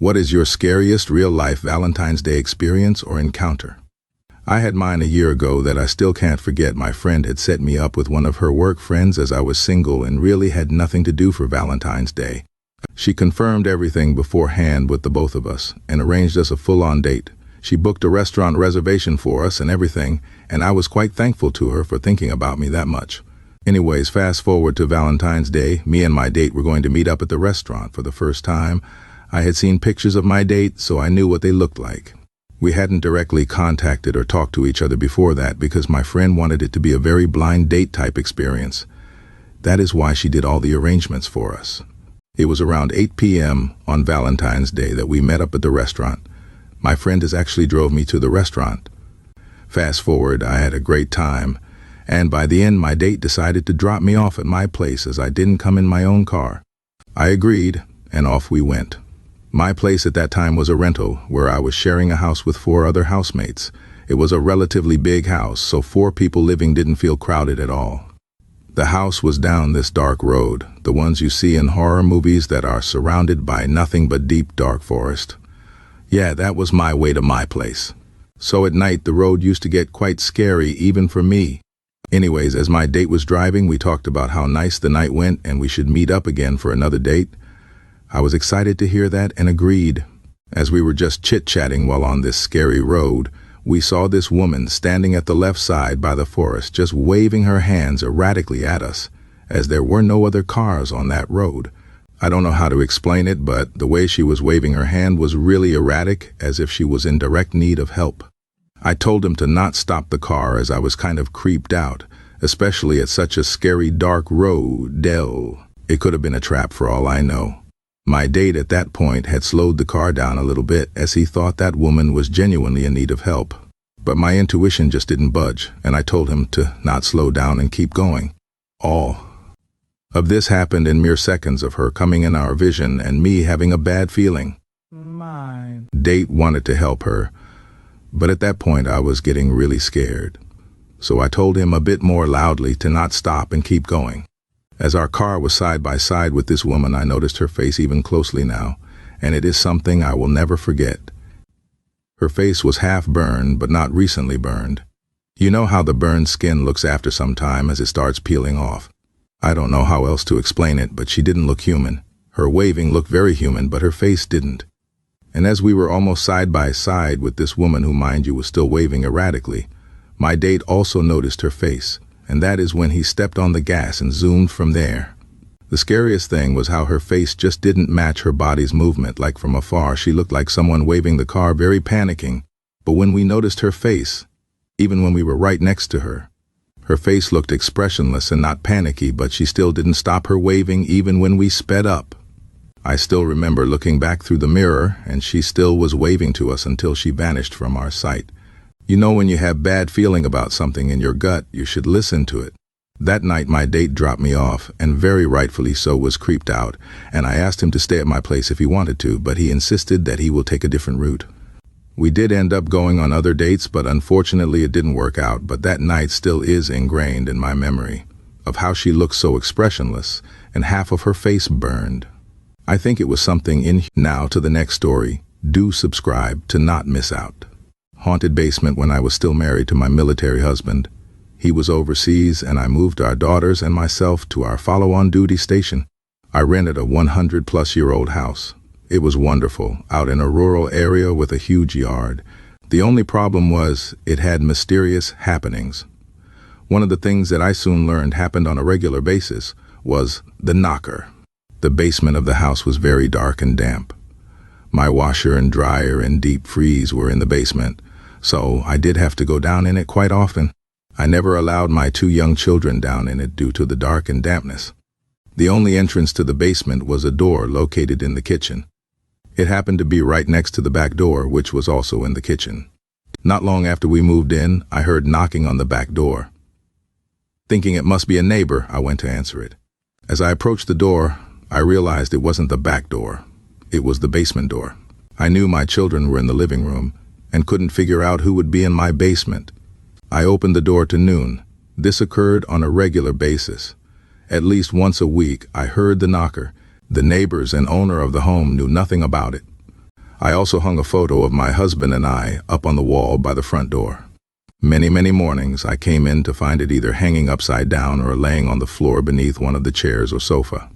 What is your scariest real-life Valentine's Day experience or encounter? I had mine a year ago that I still can't forget. My friend had set me up with one of her work friends as I was single and really had nothing to do for Valentine's Day. She confirmed everything beforehand with the both of us and arranged us a full-on date. She booked a restaurant reservation for us and everything, and I was quite thankful to her for thinking about me that much. Anyways, fast forward to Valentine's Day. Me and my date were going to meet up at the restaurant for the first time. I had seen pictures of my date, so I knew what they looked like. We hadn't directly contacted or talked to each other before that because my friend wanted it to be a very blind date type experience. That is why she did all the arrangements for us. It was around 8 p.m. on Valentine's Day that we met up at the restaurant. My friend actually drove me to the restaurant. Fast forward, I had a great time, and by the end my date decided to drop me off at my place as I didn't come in my own car. I agreed, and off we went. My place at that time was a rental where I was sharing a house with 4 other housemates. It was a relatively big house, so 4 people living didn't feel crowded at all. The house was down this dark road, the ones you see in horror movies that are surrounded by nothing but deep dark forest. Yeah, that was my way to my place. So at night the road used to get quite scary even for me. Anyways, as my date was driving, we talked about how nice the night went and we should meet up again for another date. I was excited to hear that and agreed. As we were just chit-chatting while on this scary road, we saw this woman standing at the left side by the forest, just waving her hands erratically at us, as there were no other cars on that road. I don't know how to explain it, but the way she was waving her hand was really erratic, as if she was in direct need of help. I told him to not stop the car as I was kind of creeped out, especially at such a scary dark road. It could have been a trap for all I know. My date at that point had slowed the car down a little bit as he thought that woman was genuinely in need of help. But my intuition just didn't budge, and I told him to not slow down and keep going. All of this happened in mere seconds of her coming in our vision and me having a bad feeling. Date wanted to help her, but at that point I was getting really scared. So I told him a bit more loudly to not stop and keep going. As our car was side by side with this woman, I noticed her face even closely now, and it is something I will never forget. Her face was half burned, but not recently burned. You know how the burned skin looks after some time as it starts peeling off. I don't know how else to explain it, but she didn't look human. Her waving looked very human, but her face didn't. And as we were almost side by side with this woman who, mind you, was still waving erratically, my date also noticed her face. And that is when he stepped on the gas and zoomed from there. The scariest thing was how her face just didn't match her body's movement. Like from afar, she looked like someone waving the car, very panicking. But when we noticed her face, even when we were right next to her, her face looked expressionless and not panicky, but she still didn't stop her waving even when we sped up. I still remember looking back through the mirror, and she still was waving to us until she vanished from our sight. You know, when you have bad feeling about something in your gut, you should listen to it. That night my date dropped me off, and very rightfully so was creeped out, and I asked him to stay at my place if he wanted to, but he insisted that he will take a different route. We did end up going on other dates, but unfortunately it didn't work out, but that night still is ingrained in my memory, of how she looked so expressionless, and half of her face burned. I think it was something in. Now to the next story. Do subscribe to not miss out. Haunted basement when I was still married to my military husband. He was overseas and I moved our daughters and myself to our follow-on duty station. I rented a 100-plus-year-old house. It was wonderful, out in a rural area with a huge yard. The only problem was it had mysterious happenings. One of the things that I soon learned happened on a regular basis was the knocker. The basement of the house was very dark and damp. My washer and dryer and deep freeze were in the basement, so I did have to go down in it quite often. I never allowed my 2 young children down in it due to the dark and dampness. The only entrance to the basement was a door located in the kitchen. It happened to be right next to the back door, which was also in the kitchen. Not long after we moved in, I heard knocking on the back door. Thinking it must be a neighbor, I went to answer it. As I approached the door, I realized it wasn't the back door. It was the basement door. I knew my children were in the living room and couldn't figure out who would be in my basement. I opened the door to noon. This occurred on a regular basis. At least once a week, I heard the knocker. The neighbors and owner of the home knew nothing about it. I also hung a photo of my husband and I up on the wall by the front door. Many mornings I came in to find it either hanging upside down or laying on the floor beneath one of the chairs or sofa.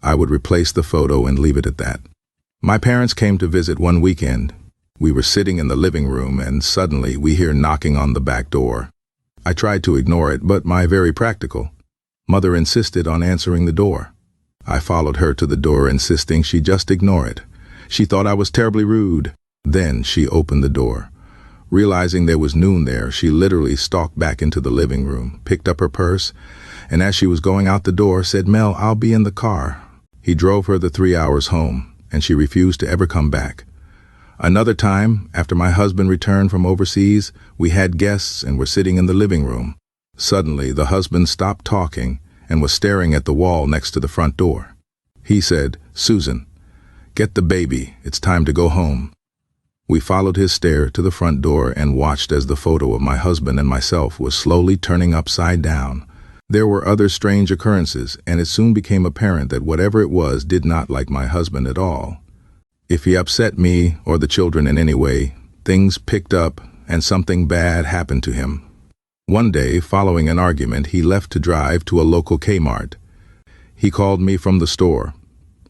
I would replace the photo and leave it at that. My parents came to visit one weekend. We were sitting in the living room and suddenly we hear knocking on the back door. I tried to ignore it, but my very practical mother insisted on answering the door. I followed her to the door, insisting she just ignore it. She thought I was terribly rude. Then she opened the door. Realizing there was noon there, she literally stalked back into the living room, picked up her purse, and as she was going out the door, said, "Mel, I'll be in the car." He drove her the 3 hours home, and she refused to ever come back. Another time, after my husband returned from overseas, we had guests and were sitting in the living room. Suddenly, the husband stopped talking and was staring at the wall next to the front door. He said, "Susan, get the baby, it's time to go home." We followed his stare to the front door and watched as the photo of my husband and myself was slowly turning upside down. There were other strange occurrences, and it soon became apparent that whatever it was did not like my husband at all. If he upset me or the children in any way, things picked up and something bad happened to him. One day, following an argument, he left to drive to a local Kmart. He called me from the store.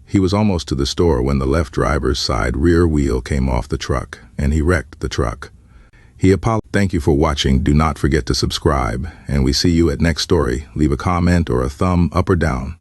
He was almost to the store when the left driver's side rear wheel came off the truck, and he wrecked the truck. He apologized. Thank you for watching. Do not forget to subscribe, and we see you at next story. Leave a comment or a thumb up or down.